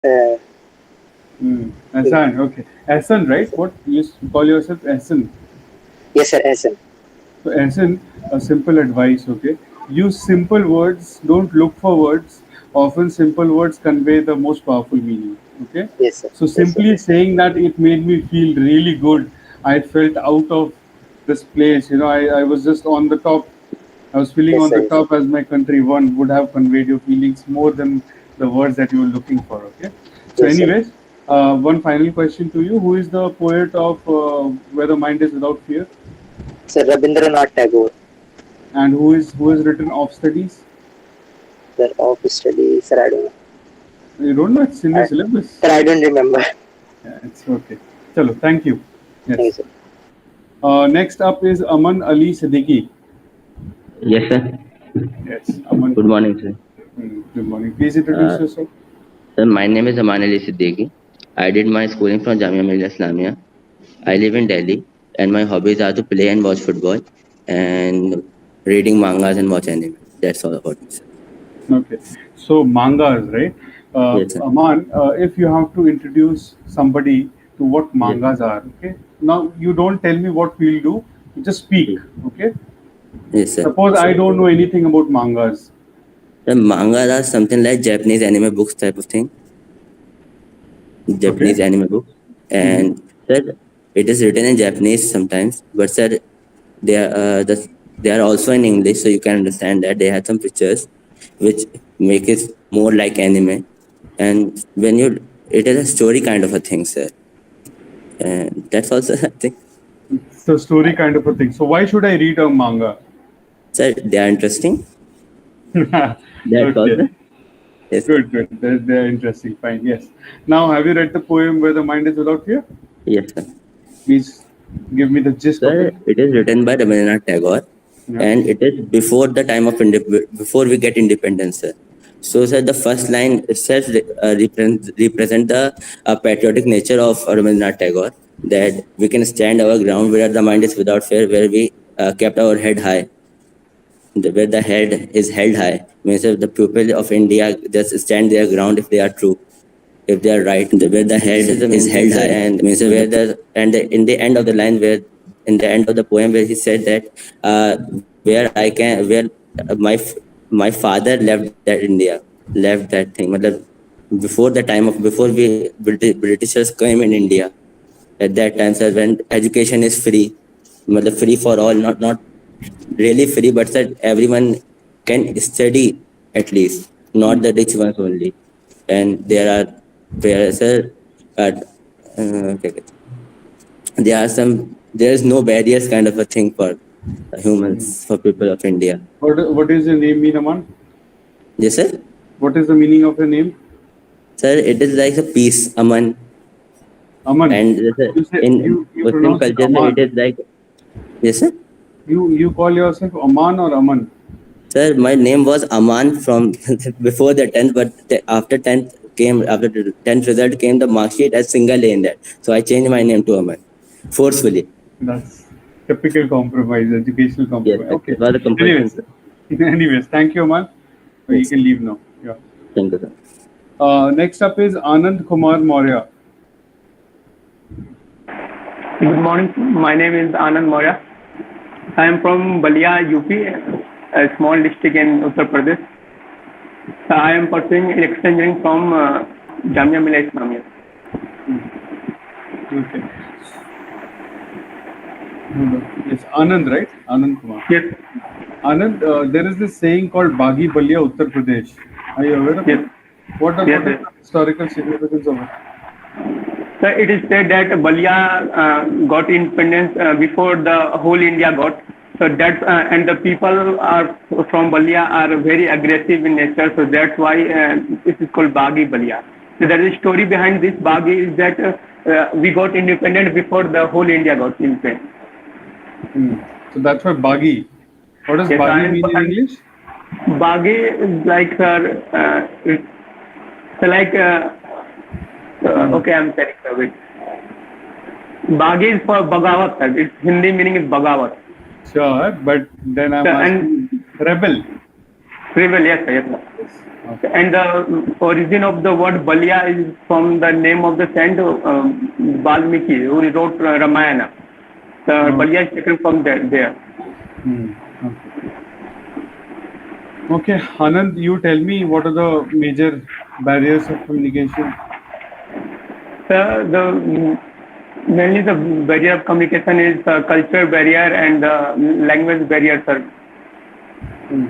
Uh, Asan, okay. Asan, yes, right? sir. What you call yourself Asan. Yes, sir. Hassan. So, Asan, a simple advice, okay? Use simple words, don't look for words. Often, simple words convey the most powerful meaning, okay? Yes, sir. So, Yes, sir. simply saying that it made me feel really good. I felt out of this place, I was just on the top. I was feeling Yes, on sir. the Yes, sir. top as my country one would have conveyed your feelings more than the words that you were looking for, okay? So, Yes, sir. anyways, one final question to you. Who is the poet of Where the Mind is Without Fear? Sir Rabindranath Tagore. And who has written Off Studies? Sir of study. Sir, I don't know. You don't know, it's in your I, syllabus. sir, I don't remember. Yeah, it's okay. Chalo, thank you. Thank you, Yes. sir. Next up is Aman Ali Siddiqui. Yes, sir. Yes, Aman. Good morning, sir. Good morning. Please introduce Uh, yourself. Sir, my name is Aman Ali Siddiqui. I did my schooling from Jamia Millia Islamia. I live in Delhi, and my hobbies are to play and watch football, and reading mangas and watch anime. That's all about me, sir. Okay. So mangas, right? Yes, sir. Aman, if you have to introduce somebody to what Yes, mangas are, okay? Now you don't tell me what we'll do. You just speak, yes, okay? yes, sir. Suppose I don't know anything about mangas. The mangas are something like Japanese anime books type of thing. Okay. Japanese anime books, Mm-hmm. and sir, it is written in Japanese sometimes, but sir, they are also in English, so you can understand that they have some pictures which make it more like anime, and when you it is a story kind of a thing, sir, and that's also I think, It's a story kind of a thing. So why should I read a manga? sir, they are interesting. That's Okay. also yes, sir. Good, good. They're interesting. Fine. Yes. Now, have you read the poem Where the Mind is Without Fear? Yes, sir. Please give me the gist of it. Sir, it is written by Rabindranath Tagore, Yeah. and it is before the time of before we get independence, sir. So, sir, the first line itself represent the patriotic nature of Rabindranath Tagore, that we can stand our ground where the mind is without fear, where we kept our head high, where the head is held high. Means if the people of India just stand their ground if they are true, if they are right, where the head This is the is main held thing. high, and means where the and in the end of the line, where in the end of the poem, where he said that where I can, where my father left that India, left that thing. Matlab, before the time of before we Britishers came in India, at that time, sir, when education is free, matlab free for all, not really free, but that everyone can study at least, not the rich ones only. And there are where sir, uh, क्या कहते there are some there is no barriers kind of a thing for humans, for people of India. What is your name mean, Aman? Yes, sir. What is the meaning of your name? Sir, it is like a peace, Aman, Aman. and sir, You say in you Muslim pronounce it culture, sir, it Aman. is like yes, sir. You call yourself Aman or Aman? Sir, my name was Aman from before the 10th, but after 10th came, after the 10th result came, the mark sheet as single A in that. So I changed my name to Aman, forcefully. That's typical compromise, educational Yes, compromise. sir. Okay. It was a compulsion, Anyways, sir. anyways, thank you, Aman. You Yes, can leave now. Yeah. thank you, sir. Next up is Anand Kumar Maurya. Good morning. My name is Anand Moya. I am from Balia, UP, a small district in Uttar Pradesh. I am pursuing electrical engineering from Jamia Millia Islamia. Okay. Hold on. Yes, Anand, right? Anand Kumar. Yes, Anand, there is this saying called Bagi Balia, Uttar Pradesh. Are you aware of yes, it? What yes, is yes. the historical significance of it? So it is said that Balia got independence before the whole India got. So that's and the people are from Balia are very aggressive in nature. So that's why it is called Bagi Balia. So there is a story behind this Bagi is that we got independent before the whole India got independent. Hmm. So that's why Bagi. What does Yes, Bagi mean in English? Bagi is like it's like Hmm. okay, I'm telling you it. Bagi is for Bagawat. Sir. Its Hindi meaning is Bagawat. Sure, but then I'm So, and asking rebel. Tribal, yes, sir, yes, sir. Yes. Okay. And the origin of the word Balya is from the name of the saint Valmiki, who wrote Ramayana. The Oh, Balya is taken from there. okay. Okay, Anand, you tell me what are the major barriers of communication? The mainly the barrier of communication is the culture barrier and the language barrier, sir. Hmm.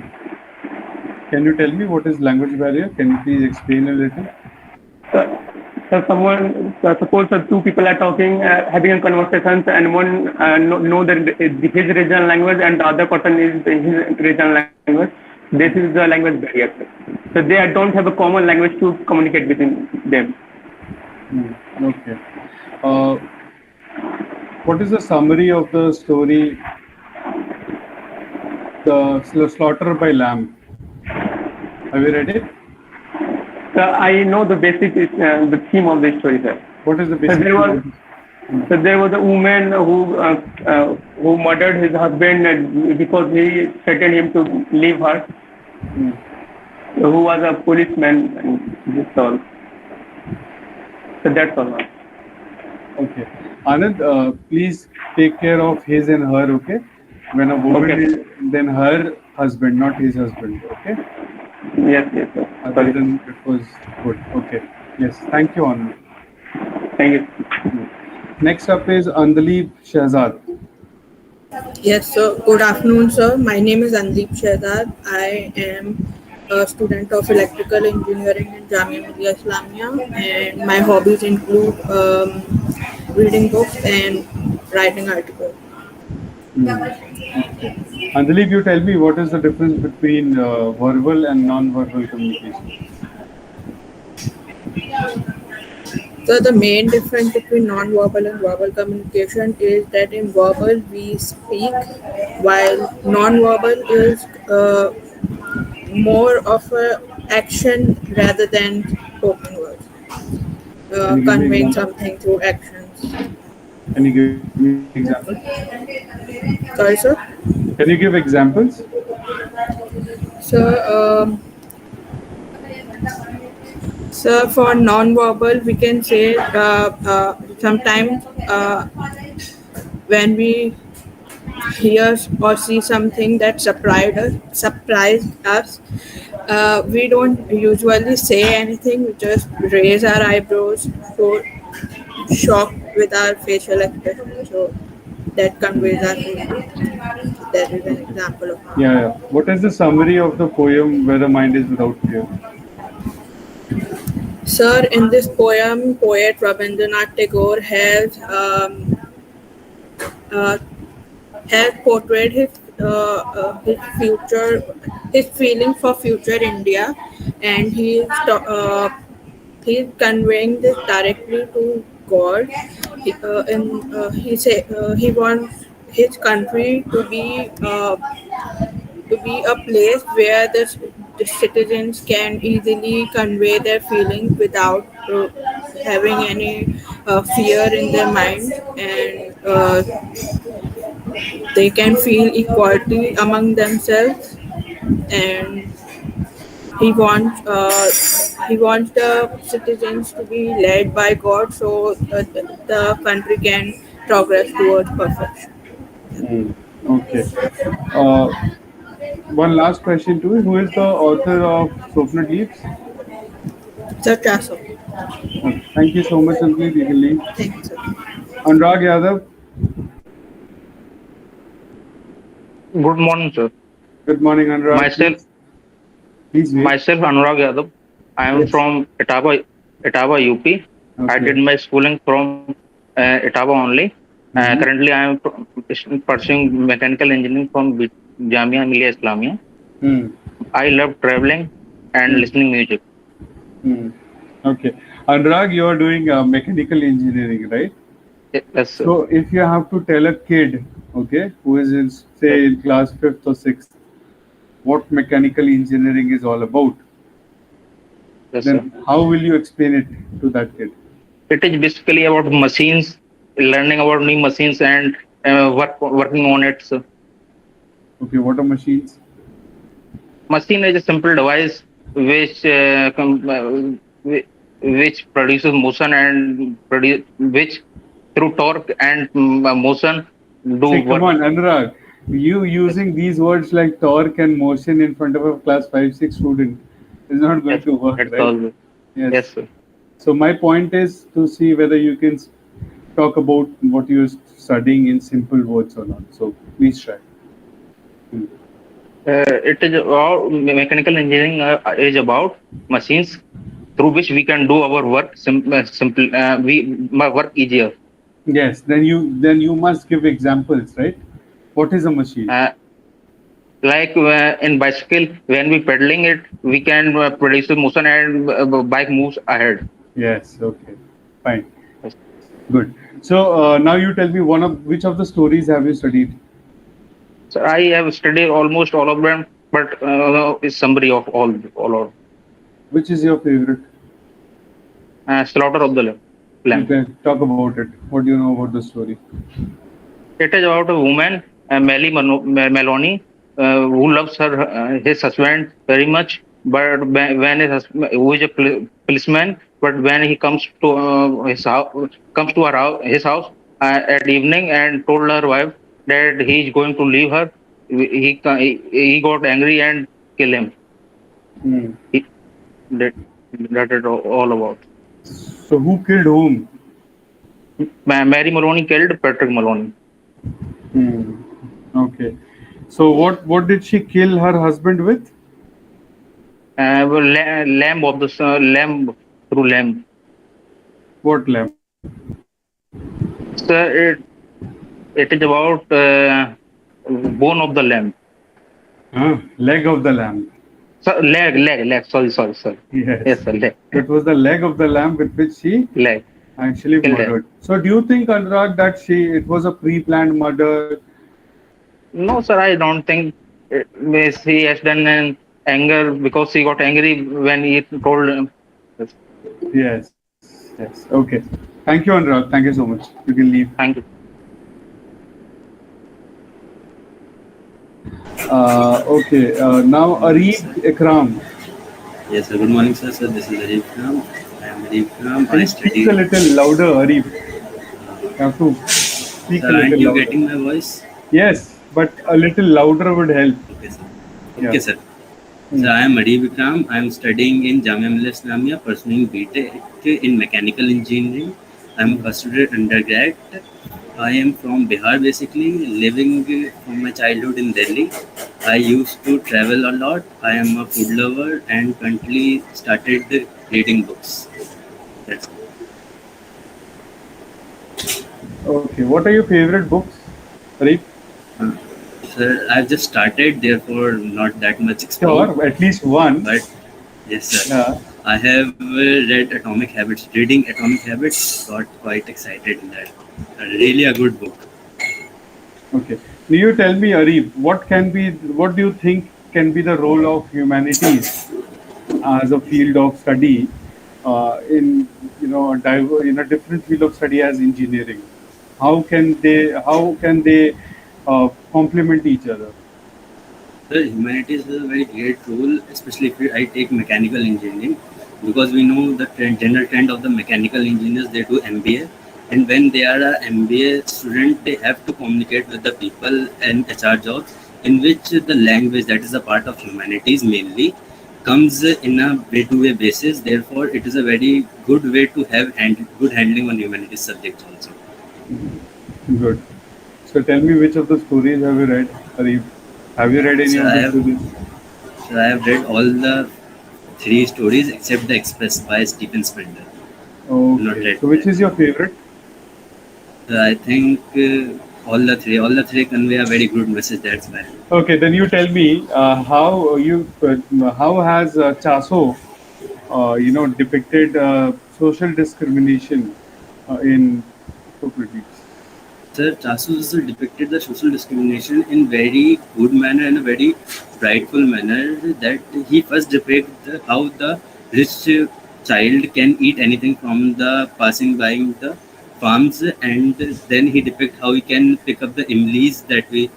Can you tell me what is language barrier? Can you please explain a little? So, so suppose two people are talking, having a conversation, and one know his regional language, and the other person is his regional language. This is the language barrier. So they don't have a common language to communicate between them. Okay. Uh, what is the summary of the story, the slaughter by lamb? Have you read it? So I know the basic the theme of the story, sir. What is the So basic there theme was of this? so there was a woman who murdered his husband because he threatened him to leave her. Hmm. Who was a policeman, and this all. So that's all. Okay. Anand, please take care of his and her, okay? When a woman Okay. is, then her husband, not his husband, okay? Yes, yes, sir. Other Sorry. than it was good. Okay. Yes. Thank you, Anand. Thank you. Next up is Andaleep Shahzad. Yes, so good afternoon, sir. My name is Andeep Shehzad. I am a student of electrical engineering in Jamia Millia Islamia, and my hobbies include reading books and writing articles. Okay. Andaleep, you tell me what is the difference between verbal and non-verbal communication? So the main difference between non-verbal and verbal communication is that in verbal we speak, while non-verbal is more of a action rather than spoken words, Can you give me conveying example? something through actions. Can you give me example? Sorry, sir. Can you give examples? So, so for non-verbal, we can say sometimes when we hear or see something that surprised us, we don't usually say anything. We just raise our eyebrows, show shock with our facial expression. So that conveys our feeling. That is an Okay. example of Yeah. What is the summary of the poem Where the Mind is Without Fear? Sir, in this poem, poet Rabindranath Tagore uh, has portrayed his future, his feeling for future India, and he's conveying this directly to God. He wants his country to be a place where the citizens can easily convey their feelings without having any fear in their mind, and they can feel equality among themselves. And he wants the citizens to be led by God, so the country can progress towards perfection. Okay. Uh, one last question to you. Who is the author of Sopna Leaves? So that's all. Okay. Thank you so much, Andaleep. You can leave. Thank you, sir. Anurag Yadav. Good morning, sir. Good morning, Anurag. Myself, Please wait. myself Anurag Yadav. I am Yes. from Etava, UP. I Okay. did my schooling from Etava only. Mhm. Currently, I am pursuing mechanical engineering from Jamia Millia Islamia. Hmm. I love traveling and Hmm. listening music. Hmm. Okay. Anurag, you are doing mechanical engineering, right? Yes, sir. So if you have to tell a kid, okay, who is in Yes, say in class fifth or sixth, what mechanical engineering is all about, yes, sir. then how will you explain it to that kid? It is basically about machines, learning about new machines and working on it. So Okay, what are machines? machine is a simple device which which produces motion and which through torque and motion do Say, come work. on, Anurag. You Yes, using these words like torque and motion in front of a class 5, 6 student is not going yes, to work, that's right? all. Yes, Yes. sir. So my point is to see whether you can talk about what you're studying in simple words or not. So please try. Hmm. It is about mechanical engineering is about machines through which we can do our work simple we my work easier. Yes. Then you must give examples, right? What is a machine? Uh, like in bicycle, when we pedaling it, we can produce the motion and bike moves ahead. Yes. Okay. Fine. Yes. Good. So now you tell me one of which of the stories have you studied? So I have studied almost all of them, but is summary of all of Which is your favorite? slaughter of the You lamb. can talk about it. What do you know about the story? It is about a woman, Melanie, who loves his husband very much, but when his husband, who is a policeman, but when he comes to his house, comes to his house at evening and told her wife that he is going to leave her, he got angry and kill him. Hmm. He, that that is all about. So who killed whom? Mary Maloney killed Patrick Maloney. Hmm. Okay. So what did she kill her husband with? Well, lamb of the lamb through lamb. What lamb? So it is about bone of the lamb. Leg of the lamb. So leg. Sorry. Yes, Yes. sir, leg, It was the leg of the lamb with which she leg. actually Killed her. murdered. So do you think, Anurag, that it was a pre-planned murder? No, sir, I don't think he has done an anger because he got angry when he told him. Yes, Yes. Okay. Thank you, Anurag. Thank you so much. You can leave. thank you. Okay. Now Morning, Arif sir. Ikram. Yes, sir. Good morning, sir. Sir, this is Arif Kram. I am Arif Kram. Can I you speak a study. little louder, Arif? You have to speak a Sir, aren't little you louder. getting my voice? Yes, but a little louder would help. Okay, sir. Yeah. Okay, sir. So Hmm. I am Arif Kram. I am studying in Jamia Millia Islamia, pursuing BTech in mechanical engineering. I am a first year undergrad. I am from Bihar, basically living from my childhood in Delhi. I used to travel a lot. I am a food lover and currently started reading books. That's Okay. What are your favorite books, Arif? uh, Sir, I've just started, therefore not that much explored. Sure, at least one. But yes, sir. Yeah. I have read Atomic Habits. Reading Atomic Habits got quite excited in that. Really a good book. Okay. Do you tell me, Arif, what do you think can be the role of humanities as a field of study in in a different field of study as engineering? How can they complement each other? The humanities is a very great role, especially if I take mechanical engineering, because we know the general trend of the mechanical engineers, they do MBA, and when they are a MBA student, they have to communicate with the people and HR jobs, in which the language that is a part of humanities mainly comes in a way-to-way basis. Therefore, it is a very good way to have good handling on humanities subjects also. Good. So tell me which of the stories have you read, Arif? Have you read any So of I the have stories? so I have read all the three stories except The Express by Stephen Spender. Not Okay. read So which that. is your favorite? So I think all the three convey a very good message. That's why. Okay, then you tell me how has Chaso depicted social discrimination in Socrates. Sir, Chasu also depicted the social discrimination in very good manner and a very frightful manner. That he first depicted how the rich child can eat anything from the passing by the farms, and then he depict how he can pick up the imlis that we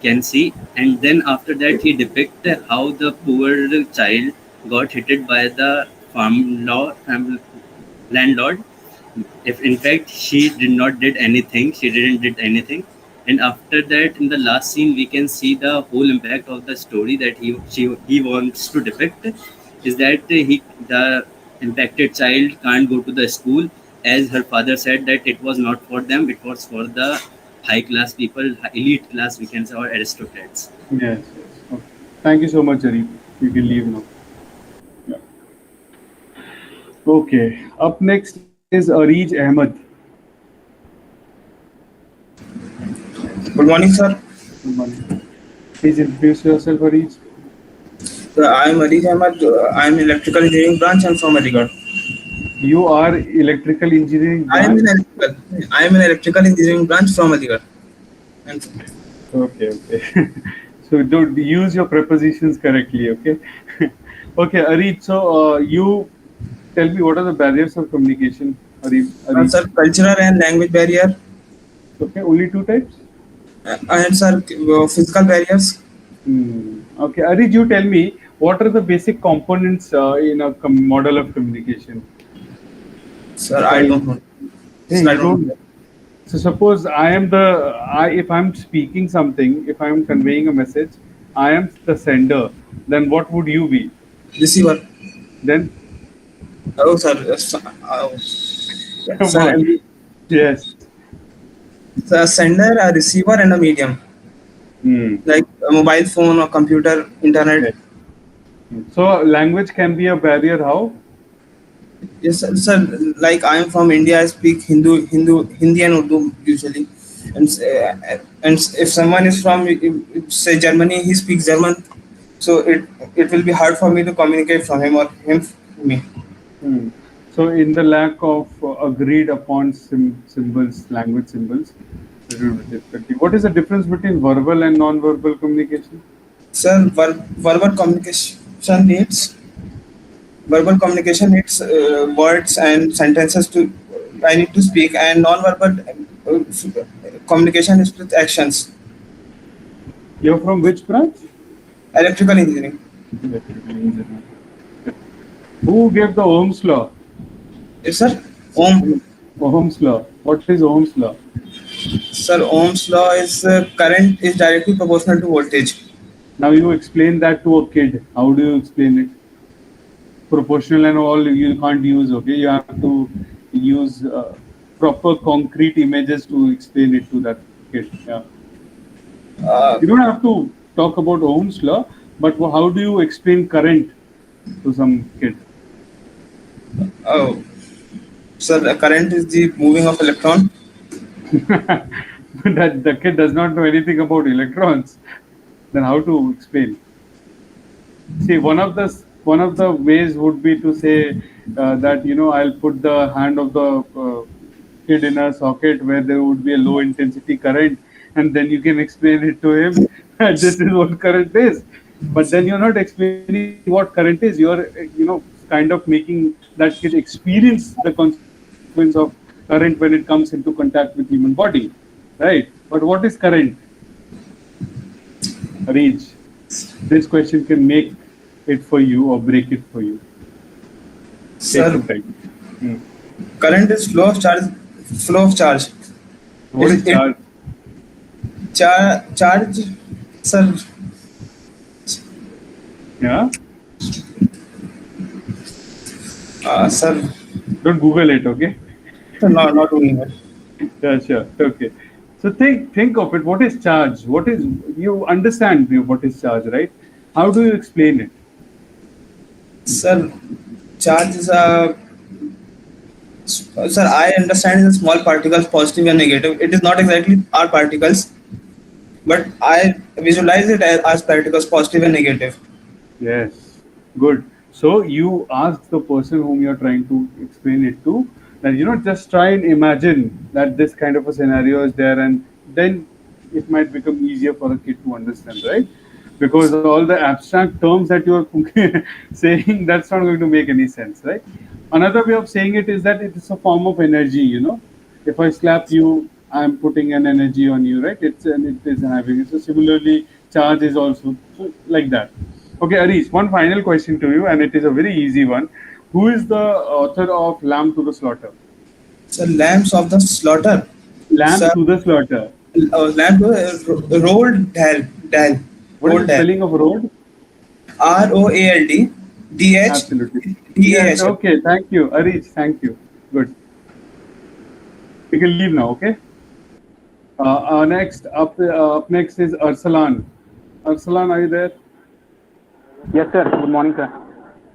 can see. And then after that he depict how the poor child got hit by the landlord. If in fact she did not did anything, she didn't did anything. And after that, in the last scene, we can see the whole impact of the story that he wants to depict is that the impacted child can't go to the school, as her father said that it was not for them, it was for the high class people, elite class, we can say, or aristocrats. Yes, yes. Okay. Thank you so much, Arif. You can leave now. Yeah. Okay. Up next is Areej Ahmed. Good morning, sir. Good morning. Please introduce yourself, Areej. I am Ariz Ahmed. I am electrical engineering branch and from Aligarh. You are electrical engineering I am branch. in electrical. I am in electrical engineering branch from Aligarh. And Okay, okay. So don't use your prepositions correctly, okay? Okay, Areej. So you tell me what are the barriers of communication, Areej? sir, cultural and language barrier, Okay, only two types. and sir, physical barriers. Okay, Arijit, you tell me what are the basic components in a model of communication? Sir, If I I, don't know. hey, Sir, I you don't don't. know. So suppose if I'm speaking something, if I'm conveying a message, I am the sender. Then what would you be? Receiver. Then Oh, sir. come Sir, on. Yes. sender, a receiver, and a medium, Hmm. like a mobile phone or computer, internet. Yes. So language can be a barrier. How? Yes, sir. Like I am from India, I speak Hindi and Urdu usually. And if someone is from say Germany, he speaks German. So it will be hard for me to communicate from him or him me. Hmm. So, in the lack of agreed upon symbols, language symbols, there will be difficulty. What is the difference between verbal and non-verbal communication? Sir, verbal communication needs words and sentences to I need to speak, and non-verbal communication is with actions. You're from which branch? Electrical engineering. Electrical engineering. Who gave the Ohm's law? Yes, sir. Ohm. Ohm's law. What is Ohm's law? Sir, Ohm's law is current is directly proportional to voltage. Now you explain that to a kid. How do you explain it? Proportional and all you can't use. Okay, you have to use proper concrete images to explain it to that kid. Yeah. Uh, You don't have to talk about Ohm's law, but how do you explain current to some kid? oh, sir, the current is the moving of electron. That the kid does not know anything about electrons. Then how to explain? See, one of the ways would be to say that I'll put the hand of the kid in a socket where there would be a low intensity current, and then you can explain it to him that this is what current is. But then you're not explaining what current is. You're kind of making that kid experience the consequence of current when it comes into contact with human body, right? But what is current? Reach. This question can make it for you or break it for you. Take Sir, some time. Hmm. current is flow of charge. Flow of charge. What is It charge? charge. Sir, Yeah. sir, Don't Google it, okay? not doing it. Yeah, sure. Okay. So think of it. What is charge? What is you understand what is charge, right? How do you explain it? Sir, charge is a sir. I understand the small particles, positive and negative. It is not exactly our particles, but I visualize it as particles, positive and negative. Yes, good. So you ask the person whom you're trying to explain it to that just try and imagine that this kind of a scenario is there, and then it might become easier for a kid to understand, right? Because all the abstract terms that you're saying, that's not going to make any sense, right? Another way of saying it is that it is a form of energy. If I slap you, I'm putting an energy on you, right? It is an having. So similarly, charge is also so like that. Okay, Arish, one final question to you, and it is a very easy one. Who is the author of Lamb to the Slaughter? So lambs of the slaughter. Lamb So to the Slaughter. lamb rolled dal What is the rolled dal. spelling of road? Roald Absolutely. Yes. Dash. Okay. Thank you, Arish. Thank you. Good. You can leave now. Okay. Up next is Arsalan. Arsalan, are you there? Yes, sir. Good morning, sir.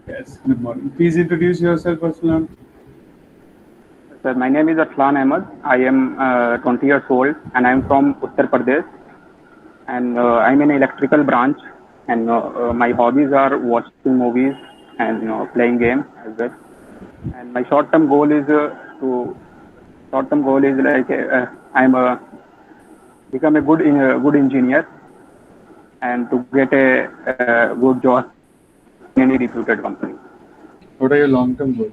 Yes. Good morning. Please introduce yourself, Arsalan. Sir, my name is Aslan Ahmed. I am 20 years old and I am from Uttar Pradesh. And I'm in electrical branch. And my hobbies are watching movies and playing games as well. And my short-term goal is like I'm a become a good engineer and to get a good job in any reputed company. What are your long-term goals?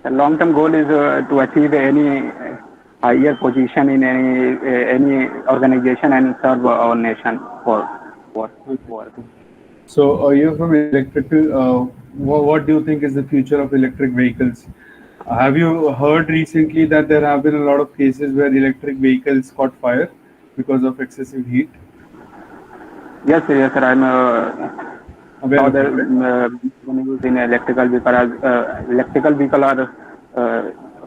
The long-term goal is to achieve any higher position in any organization and serve our nation for work. So you're from electrical. What do you think is the future of electric vehicles? Have you heard recently that there have been a lot of cases where electric vehicles caught fire because of excessive heat? Yes, sir. I'm Aware saw of the it, right? news in electrical vehicle are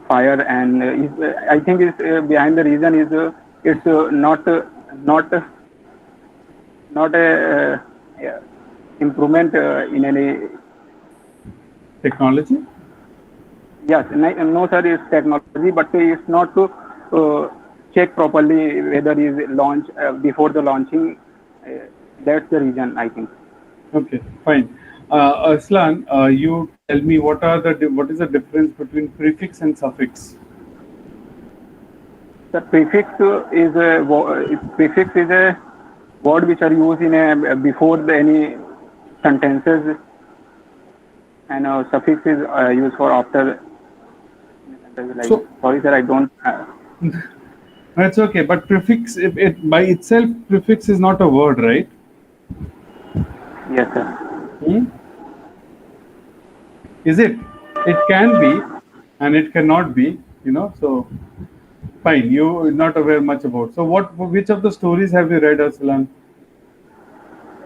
fire and I think is behind the reason is it's not a yeah, improvement in any. Technology? Yes, no, sir, it's technology, but it's not to check properly whether is launch before the launching. That's the reason, I think. Okay, fine. Arslan, you tell me what is the difference between prefix and suffix? The prefix is a word which are used in a before any sentences, and suffix is used for after. Like, So sorry, sir, I don't. that's okay, but prefix it by itself prefix is not a word, right? Yes, sir. Hmm? Is it? It can be, and it cannot be. So fine. You not aware much about. So which of the stories have you read, Arslan?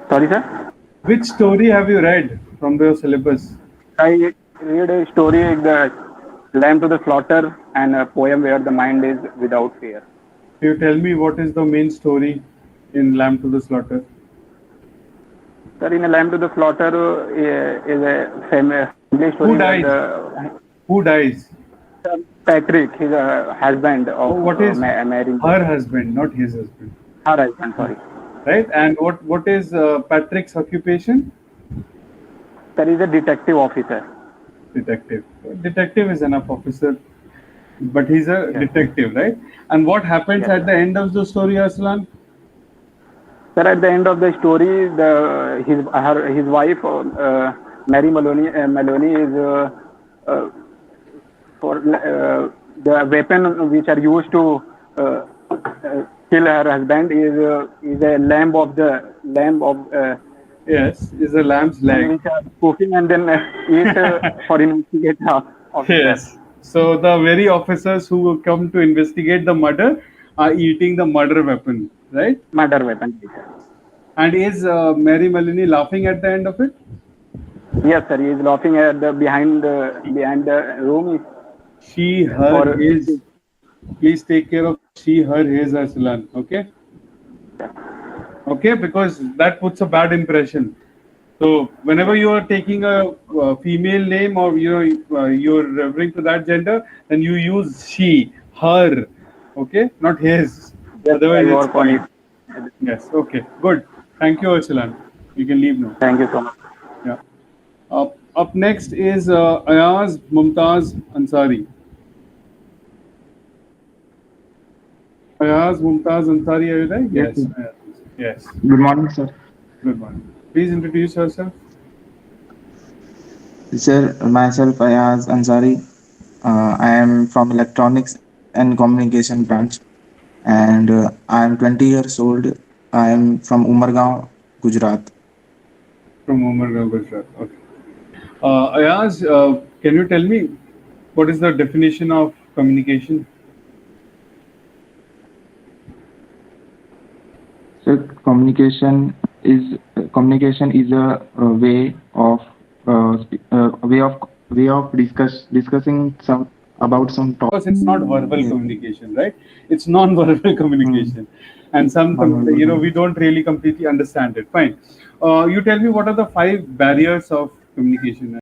Sorry, sir. Which story have you read from the syllabus? I read a story, the Lamb to the Slaughter, and a poem where the mind is without fear. You tell me what is the main story in Lamb to the Slaughter? Sir, in a Lamb to the Slaughter is a family story Who where dies? Who dies? Patrick, his husband Oh, of what is marrying her husband, not his husband, her husband. Sorry, right? And what is Patrick's occupation? there is a detective officer. Detective. Detective is enough, officer, but he's a Yes, detective, right? And what happens yes, at sir. the end of the story, Aslan? Sir, at the end of the story, his wife, Mary Maloney is for the weapon which are used to kill her husband is a lamb of Yes, is a lamb's leg. which are cooking and then eat for investigate officer Yes. So the very officers who come to investigate the murder are eating the murder weapon, right? murder weapon. And is Mary Melanie laughing at the end of it? Yes, sir. He is laughing at the behind the room She, her, for his. Please take care of she, her, his, Aslan. Okay? Okay, because that puts a bad impression. So whenever you are taking a female name or you're referring to that gender, then you use she, her, okay, not his. yes, I Otherwise, it's work on it. fine. Yes, okay, good. Thank you, Arsalan. You can leave now. Thank you so much. Yeah. Up next is Ayaz Mumtaz Ansari. Ayaz Mumtaz Ansari, are you there? Yes, Yes. sir. Yes. Good morning, sir. Good morning. Please introduce yourself. Sir, myself Ayaz Ansari. I am from electronics and Communication branch, and I am 20 years old. I am from Umargaon, Gujarat. From Umargaon, Gujarat. Okay. Ayaz, can you tell me what is the definition of communication? So communication is a way of discussing some Because it's not verbal topic. communication, right? It's non-verbal communication, and we don't really completely understand it. Fine. You tell me what are the five barriers of communication?